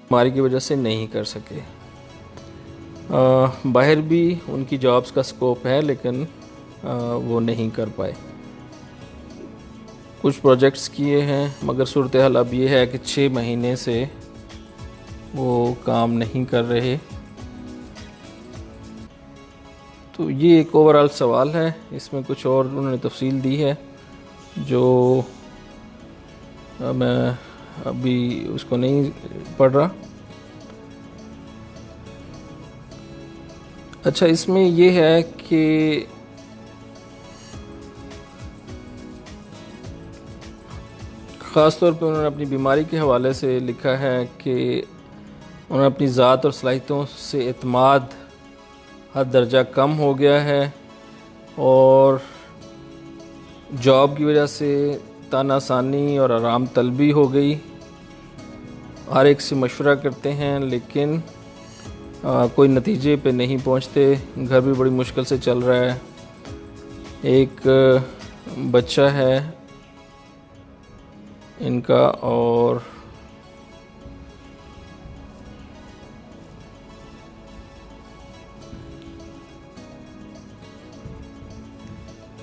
بیماری کی وجہ سے نہیں کر سکے۔ باہر بھی ان کی جابز کا سکوپ ہے لیکن وہ نہیں کر پائے۔ کچھ پروجیکٹس کیے ہیں مگر صورتحال اب یہ ہے کہ 6 مہینے سے وہ کام نہیں کر رہے۔ تو یہ ایک اوورآل سوال ہے، اس میں کچھ اور انہوں نے تفصیل دی ہے جو میں ابھی اس کو نہیں پڑھ رہا۔ اچھا، اس میں یہ ہے کہ خاص طور پہ انہوں نے اپنی بیماری کے حوالے سے لکھا ہے کہ انہوں نے اپنی ذات اور صلاحیتوں سے اعتماد حد درجہ کم ہو گیا ہے اور جاب کی وجہ سے تانا سانی اور آرام طلبی ہو گئی۔ ہر ایک سے مشورہ کرتے ہیں لیکن کوئی نتیجے پہ نہیں پہنچتے۔ گھر بھی بڑی مشکل سے چل رہا ہے۔ ایک بچہ ہے ان کا اور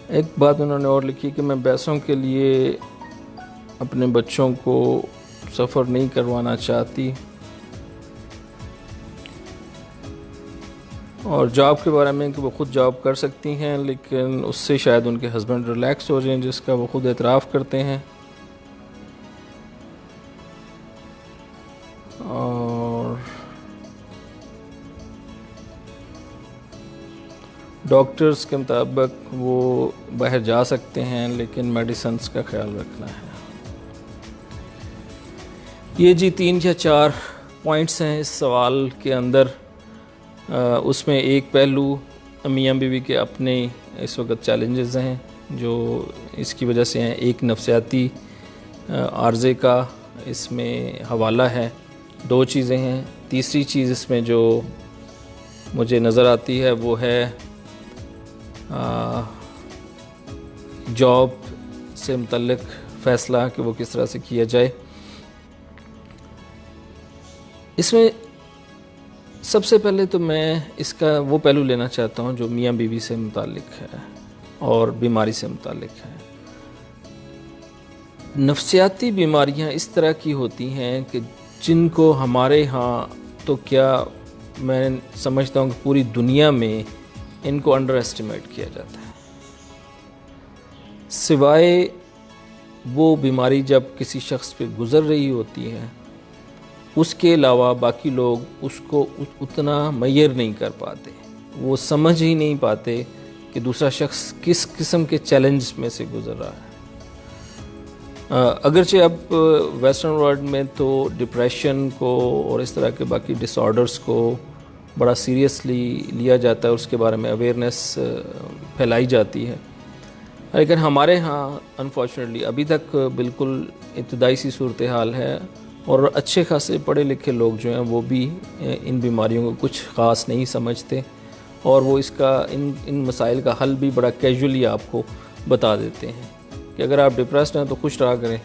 ایک بات انہوں نے اور لکھی کہ میں پیسوں کے لیے اپنے بچوں کو سفر نہیں کروانا چاہتی، اور جاب کے بارے میں کہ وہ خود جاب کر سکتی ہیں لیکن اس سے شاید ان کے ہسبینڈ ریلیکس ہو جائیں، جس کا وہ خود اعتراف کرتے ہیں۔ اور ڈاکٹرز کے مطابق وہ باہر جا سکتے ہیں لیکن میڈیسنز کا خیال رکھنا ہے۔ یہ جی 3 یا 4 پوائنٹس ہیں اس سوال کے اندر۔ اس میں ایک پہلو میاں بیوی کے اپنے اس وقت چیلنجز ہیں جو اس کی وجہ سے ہیں۔ ایک نفسیاتی عارضے کا اس میں حوالہ ہے۔ 2 چیزیں ہیں۔ تیسری چیز اس میں جو مجھے نظر آتی ہے وہ ہے جاب سے متعلق فیصلہ کہ وہ کس طرح سے کیا جائے۔ اس میں سب سے پہلے تو میں اس کا وہ پہلو لینا چاہتا ہوں جو میاں بیوی سے متعلق ہے اور بیماری سے متعلق ہے۔ نفسیاتی بیماریاں اس طرح کی ہوتی ہیں کہ جن کو ہمارے ہاں تو کیا میں سمجھتا ہوں کہ پوری دنیا میں ان کو انڈر ایسٹیمیٹ کیا جاتا ہے، سوائے وہ بیماری جب کسی شخص پہ گزر رہی ہوتی ہے اس کے علاوہ باقی لوگ اس کو اتنا میئر نہیں کر پاتے، وہ سمجھ ہی نہیں پاتے کہ دوسرا شخص کس قسم کے چیلنج میں سے گزر رہا ہے۔ اگرچہ اب ویسٹرن ورلڈ میں تو ڈپریشن کو اور اس طرح کے باقی ڈس آرڈرز کو بڑا سیریسلی لیا جاتا ہے، اس کے بارے میں اویئرنیس پھیلائی جاتی ہے، لیکن ہمارے ہاں انفارچونیٹلی ابھی تک بالکل ابتدائی سی صورتحال ہے، اور اچھے خاصے پڑھے لکھے لوگ جو ہیں وہ بھی ان بیماریوں کو کچھ خاص نہیں سمجھتے، اور وہ اس کا ان مسائل کا حل بھی بڑا کیجولی آپ کو بتا دیتے ہیں کہ اگر آپ ڈپریسڈ ہیں تو خوش رہا کریں،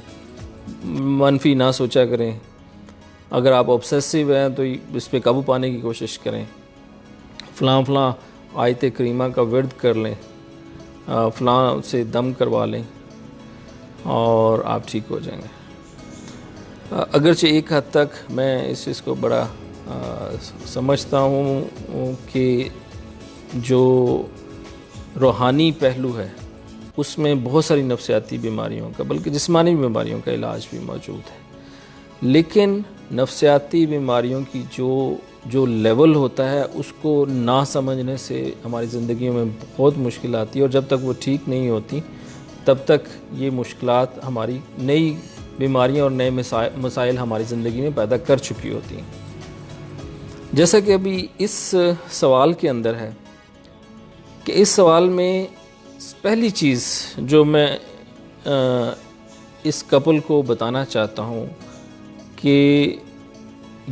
منفی نہ سوچا کریں، اگر آپ obsessive ہیں تو اس پہ قابو پانے کی کوشش کریں، فلاں آیت کریمہ کا ورد کر لیں، فلاں سے دم کروا لیں اور آپ ٹھیک ہو جائیں گے۔ اگرچہ ایک حد تک میں اس چیز کو بڑا سمجھتا ہوں کہ جو روحانی پہلو ہے اس میں بہت ساری نفسیاتی بیماریوں کا بلکہ جسمانی بیماریوں کا علاج بھی موجود ہے، لیکن نفسیاتی بیماریوں کی جو لیول ہوتا ہے اس کو نہ سمجھنے سے ہماری زندگیوں میں بہت مشکل آتی ہے، اور جب تک وہ ٹھیک نہیں ہوتی تب تک یہ مشکلات ہماری نئی بیماریاں اور نئے مسائل ہماری زندگی میں پیدا کر چکی ہوتی ہیں۔ جیسا کہ ابھی اس سوال کے اندر ہے کہ اس سوال میں پہلی چیز جو میں اس کپل کو بتانا چاہتا ہوں کہ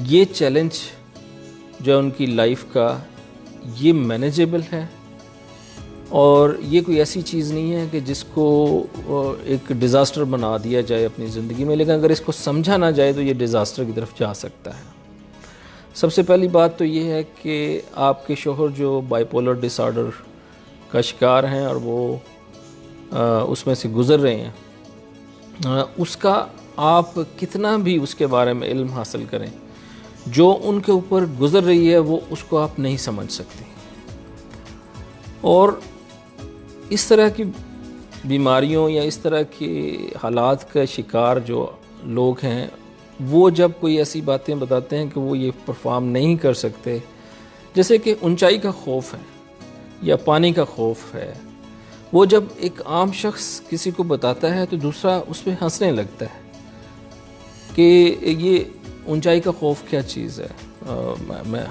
یہ چیلنج جو ان کی لائف کا یہ مینیجیبل ہے، اور یہ کوئی ایسی چیز نہیں ہے کہ جس کو ایک ڈیزاسٹر بنا دیا جائے اپنی زندگی میں، لیکن اگر اس کو سمجھا نہ جائے تو یہ ڈیزاسٹر کی طرف جا سکتا ہے۔ سب سے پہلی بات تو یہ ہے کہ آپ کے شوہر جو بائی پولر ڈس آرڈر کا شکار ہیں اور وہ اس میں سے گزر رہے ہیں، اس کا آپ کتنا بھی اس کے بارے میں علم حاصل کریں، جو ان کے اوپر گزر رہی ہے وہ اس کو آپ نہیں سمجھ سکتے. اور اس طرح کی بیماریوں یا اس طرح کے حالات کا شکار جو لوگ ہیں، وہ جب کوئی ایسی باتیں بتاتے ہیں کہ وہ یہ پرفارم نہیں کر سکتے، جیسے کہ اونچائی کا خوف ہے یا پانی کا خوف ہے، وہ جب ایک عام شخص کسی کو بتاتا ہے تو دوسرا اس پہ ہنسنے لگتا ہے کہ یہ اونچائی کا خوف کیا چیز ہے،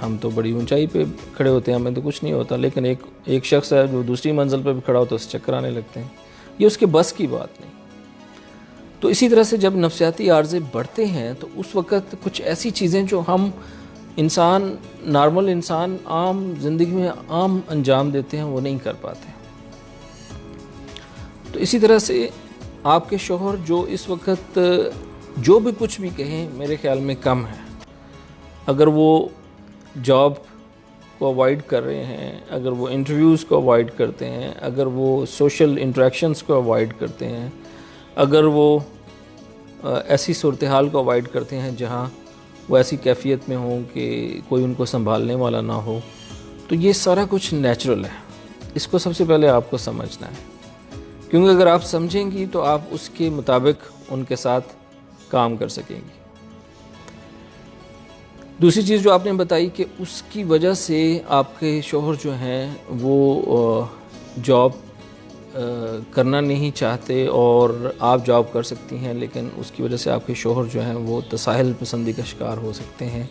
ہم تو بڑی اونچائی پہ کھڑے ہوتے ہیں، ہمیں تو کچھ نہیں ہوتا، لیکن ایک شخص ہے جو دوسری منزل پہ بھی کھڑا ہوتا ہے اس چکر آنے لگتے ہیں. یہ اس کے بس کی بات نہیں. تو اسی طرح سے جب نفسیاتی عارضے بڑھتے ہیں تو اس وقت کچھ ایسی چیزیں جو ہم انسان، نارمل انسان عام زندگی میں عام انجام دیتے ہیں وہ نہیں کر پاتے. تو اسی طرح سے آپ کے شوہر جو اس وقت جو بھی کچھ بھی کہیں میرے خیال میں کم ہے. اگر وہ جاب کو اوائڈ کر رہے ہیں، اگر وہ انٹرویوز کو اوائڈ کرتے ہیں، اگر وہ سوشل انٹریکشنز کو اوائڈ کرتے ہیں، اگر وہ ایسی صورتحال کو اوائڈ کرتے ہیں جہاں وہ ایسی کیفیت میں ہوں کہ کوئی ان کو سنبھالنے والا نہ ہو، تو یہ سارا کچھ نیچرل ہے. اس کو سب سے پہلے آپ کو سمجھنا ہے، کیونکہ اگر آپ سمجھیں گی تو آپ اس کے مطابق ان کے ساتھ کام کر سکیں گی. دوسری چیز جو آپ نے بتائی کہ اس کی وجہ سے آپ کے شوہر جو ہیں وہ جاب کرنا نہیں چاہتے اور آپ جاب کر سکتی ہیں، لیکن اس کی وجہ سے آپ کے شوہر جو ہیں وہ تساہل پسندی کا شکار ہو سکتے ہیں.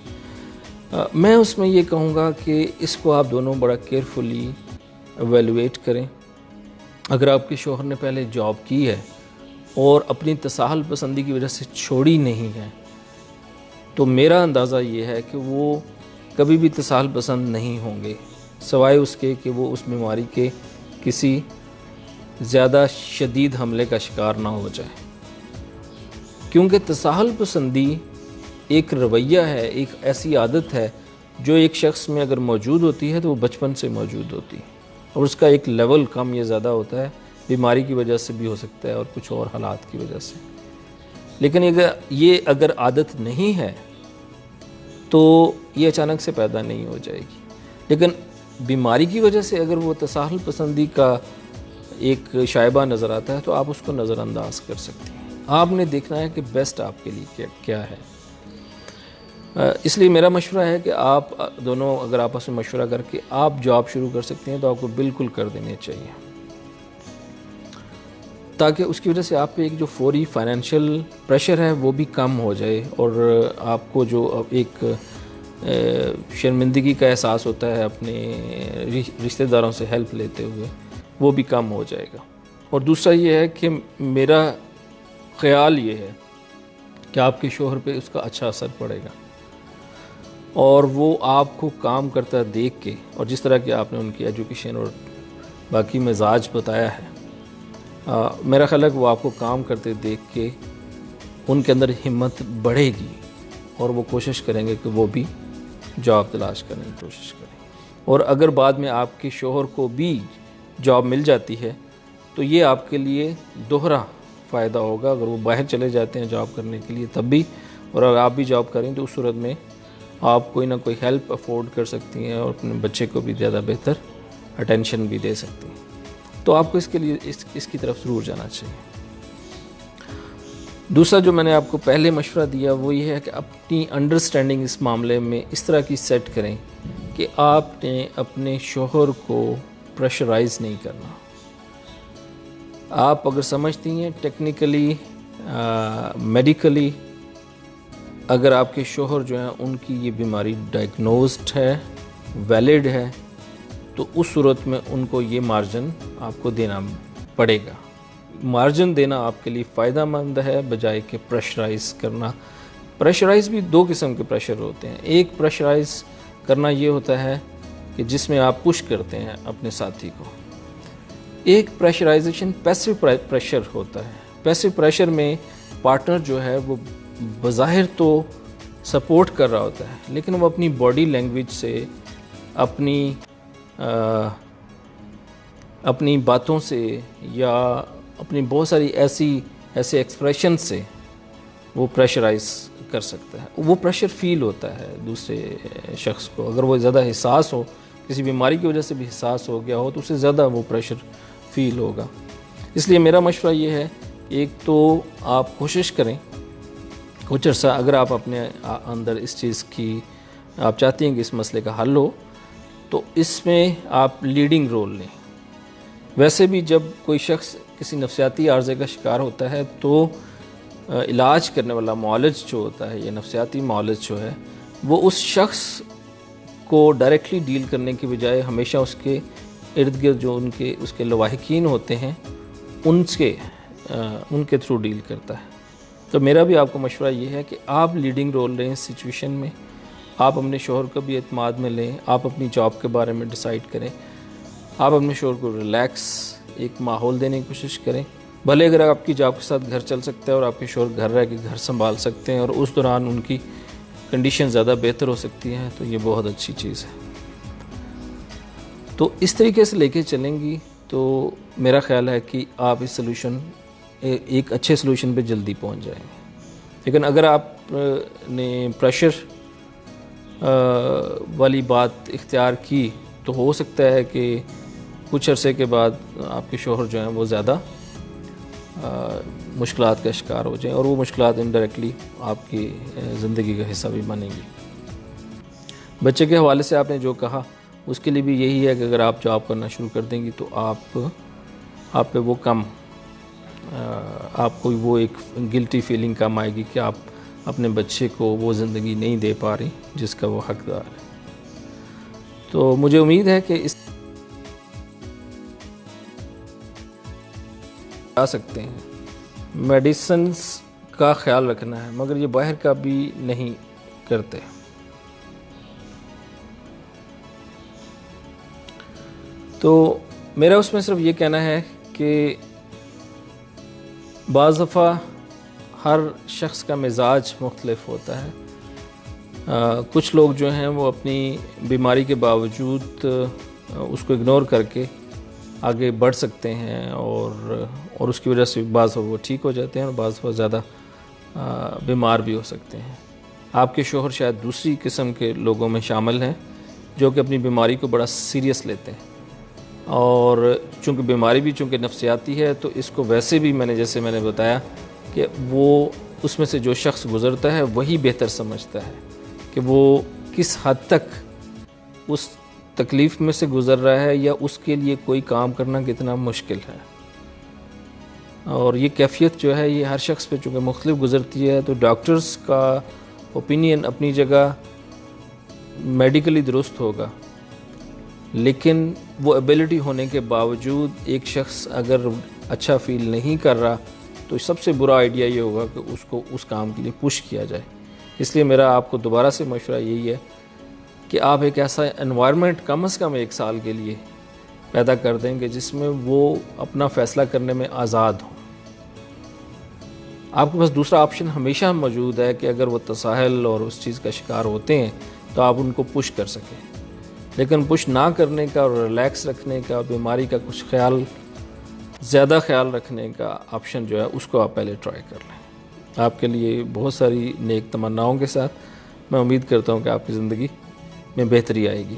میں اس میں یہ کہوں گا کہ اس کو آپ دونوں بڑا کیئرفلی ایویلویٹ کریں. اگر آپ کے شوہر نے پہلے جاب کی ہے اور اپنی تساہل پسندی کی وجہ سے چھوڑی نہیں ہے، تو میرا اندازہ یہ ہے کہ وہ کبھی بھی تساہل پسند نہیں ہوں گے، سوائے اس کے کہ وہ اس بیماری کے کسی زیادہ شدید حملے کا شکار نہ ہو جائے. کیونکہ تساہل پسندی ایک رویہ ہے، ایک ایسی عادت ہے جو ایک شخص میں اگر موجود ہوتی ہے تو وہ بچپن سے موجود ہوتی ہے، اور اس کا ایک لیول کم یا زیادہ ہوتا ہے، بیماری کی وجہ سے بھی ہو سکتا ہے اور کچھ اور حالات کی وجہ سے. لیکن اگر عادت نہیں ہے تو یہ اچانک سے پیدا نہیں ہو جائے گی. لیکن بیماری کی وجہ سے اگر وہ تساہل پسندی کا ایک شائبہ نظر آتا ہے تو آپ اس کو نظر انداز کر سکتے ہیں. آپ نے دیکھنا ہے کہ بیسٹ آپ کے لیے کیا ہے. اس لیے میرا مشورہ ہے کہ آپ دونوں اگر آپس میں مشورہ کر کے آپ جاب شروع کر سکتے ہیں تو آپ کو بالکل کر دینے چاہیے، تاکہ اس کی وجہ سے آپ پہ ایک جو فوری فائنینشیل پریشر ہے وہ بھی کم ہو جائے، اور آپ کو جو ایک شرمندگی کا احساس ہوتا ہے اپنے رشتہ داروں سے ہیلپ لیتے ہوئے، وہ بھی کم ہو جائے گا. اور دوسرا یہ ہے کہ میرا خیال یہ ہے کہ آپ کے شوہر پہ اس کا اچھا اثر پڑے گا، اور وہ آپ کو کام کرتا دیکھ کے، اور جس طرح کہ آپ نے ان کی ایجوکیشن اور باقی مزاج بتایا ہے، میرا خیال ہے کہ وہ آپ کو کام کرتے دیکھ کے ان کے اندر ہمت بڑھے گی اور وہ کوشش کریں گے کہ وہ بھی جاب تلاش کرنے کی کوشش کریں. اور اگر بعد میں آپ کے شوہر کو بھی جاب مل جاتی ہے تو یہ آپ کے لیے دوہرا فائدہ ہوگا. اگر وہ باہر چلے جاتے ہیں جاب کرنے کے لیے تب بھی، اور اگر آپ بھی جاب کریں تو اس صورت میں آپ کوئی نہ کوئی ہیلپ افورڈ کر سکتی ہیں اور اپنے بچے کو بھی زیادہ بہتر اٹینشن بھی دے سکتی ہیں. تو آپ کو اس کے لیے اس کی طرف ضرور جانا چاہیے. دوسرا جو میں نے آپ کو پہلے مشورہ دیا وہ یہ ہے کہ اپنی انڈرسٹینڈنگ اس معاملے میں اس طرح کی سیٹ کریں کہ آپ نے اپنے شوہر کو پریشرائز نہیں کرنا. آپ اگر سمجھتی ہیں ٹیکنیکلی میڈیکلی اگر آپ کے شوہر جو ہیں ان کی یہ بیماری ڈائگنوزڈ ہے، ویلڈ ہے، تو اس صورت میں ان کو یہ مارجن آپ کو دینا پڑے گا. مارجن دینا آپ کے لیے فائدہ مند ہے بجائے کہ پریشرائز کرنا. پریشرائز بھی دو قسم کے پریشر ہوتے ہیں. ایک پریشرائز کرنا یہ ہوتا ہے کہ جس میں آپ پش کرتے ہیں اپنے ساتھی کو. ایک پریشرائزیشن پیسو پریشر ہوتا ہے. پیسو پریشر میں پارٹنر جو ہے وہ بظاہر تو سپورٹ کر رہا ہوتا ہے، لیکن وہ اپنی باڈی لینگویج سے، اپنی باتوں سے، یا اپنی بہت ساری ایسے ایکسپریشن سے وہ پریشرائز کر سکتا ہے. وہ پریشر فیل ہوتا ہے دوسرے شخص کو. اگر وہ زیادہ حساس ہو، کسی بیماری کی وجہ سے بھی حساس ہو گیا ہو، تو اسے زیادہ وہ پریشر فیل ہوگا. اس لیے میرا مشورہ یہ ہے، ایک تو آپ کوشش کریں کچھ عرصہ، اگر آپ اپنے اندر اس چیز کی آپ چاہتی ہیں کہ اس مسئلے کا حل ہو، تو اس میں آپ لیڈنگ رول لیں. ویسے بھی جب کوئی شخص کسی نفسیاتی عارضے کا شکار ہوتا ہے تو علاج کرنے والا معالج جو ہوتا ہے، یا نفسیاتی معالج جو ہے، وہ اس شخص کو ڈائریکٹلی ڈیل کرنے کی بجائے ہمیشہ اس کے ارد گرد جو اس کے لواحقین ہوتے ہیں ان کے تھرو ڈیل کرتا ہے. تو میرا بھی آپ کو مشورہ یہ ہے کہ آپ لیڈنگ رول لیں اس سچویشن میں. آپ اپنے شوہر کو بھی اعتماد میں لیں، آپ اپنی جاب کے بارے میں ڈیسائیڈ کریں، آپ اپنے شوہر کو ریلیکس ایک ماحول دینے کی کوشش کریں. بھلے اگر آپ کی جاب کے ساتھ گھر چل سکتا ہے اور آپ کے شوہر گھر رہ کے گھر سنبھال سکتے ہیں اور اس دوران ان کی کنڈیشن زیادہ بہتر ہو سکتی ہیں، تو یہ بہت اچھی چیز ہے. تو اس طریقے سے لے کے چلیں گی تو میرا خیال ہے کہ آپ اس ایک اچھے سلوشن پہ جلدی پہنچ جائیں گے. لیکن اگر آپ نے پریشر والی بات اختیار کی تو ہو سکتا ہے کہ کچھ عرصے کے بعد آپ کے شوہر جو ہیں وہ زیادہ مشکلات کا شکار ہو جائیں، اور وہ مشکلات انڈائریکٹلی آپ کی زندگی کا حصہ بھی بنیں گی. بچے کے حوالے سے آپ نے جو کہا اس کے لیے بھی یہی ہے کہ اگر آپ جاب کرنا شروع کر دیں گی تو آپ پہ وہ آپ کو وہ ایک گلٹی فیلنگ کم آئے گی کہ آپ اپنے بچے کو وہ زندگی نہیں دے پا رہی جس کا وہ حقدار ہے. تو مجھے امید ہے کہ اس آ سکتے ہیں. میڈیسنز کا خیال رکھنا ہے، مگر یہ باہر کا بھی نہیں کرتے. تو میرا اس میں صرف یہ کہنا ہے کہ بعض دفعہ ہر شخص کا مزاج مختلف ہوتا ہے. کچھ لوگ جو ہیں وہ اپنی بیماری کے باوجود اس کو اگنور کر کے آگے بڑھ سکتے ہیں، اور اس کی وجہ سے بعض دفعہ وہ ٹھیک ہو جاتے ہیں اور بعض دفعہ زیادہ بیمار بھی ہو سکتے ہیں. آپ کے شوہر شاید دوسری قسم کے لوگوں میں شامل ہیں جو کہ اپنی بیماری کو بڑا سیریس لیتے ہیں، اور چونکہ بیماری بھی چونکہ نفسیاتی ہے تو اس کو ویسے بھی جیسے میں نے بتایا کہ وہ اس میں سے جو شخص گزرتا ہے وہی بہتر سمجھتا ہے کہ وہ کس حد تک اس تکلیف میں سے گزر رہا ہے، یا اس کے لیے کوئی کام کرنا کتنا مشکل ہے. اور یہ کیفیت جو ہے یہ ہر شخص پہ چونکہ مختلف گزرتی ہے. تو ڈاکٹرز کا اوپینین اپنی جگہ میڈیکلی درست ہوگا، لیکن وہ ایبیلٹی ہونے کے باوجود ایک شخص اگر اچھا فیل نہیں کر رہا تو سب سے برا آئیڈیا یہ ہوگا کہ اس کو اس کام کے لیے پش کیا جائے. اس لیے میرا آپ کو دوبارہ سے مشورہ یہی ہے کہ آپ ایک ایسا انوائرمنٹ کم از کم 1 سال کے لیے پیدا کر دیں کہ جس میں وہ اپنا فیصلہ کرنے میں آزاد ہوں. آپ کے پاس دوسرا آپشن ہمیشہ موجود ہے کہ اگر وہ تساہل اور اس چیز کا شکار ہوتے ہیں تو آپ ان کو پش کر سکیں، لیکن پش نہ کرنے کا اور ریلیکس رکھنے کا، بیماری کا کچھ زیادہ خیال رکھنے کا آپشن جو ہے اس کو آپ پہلے ٹرائی کر لیں. آپ کے لیے بہت ساری نیک تمناؤں کے ساتھ میں امید کرتا ہوں کہ آپ کی زندگی میں بہتری آئے گی.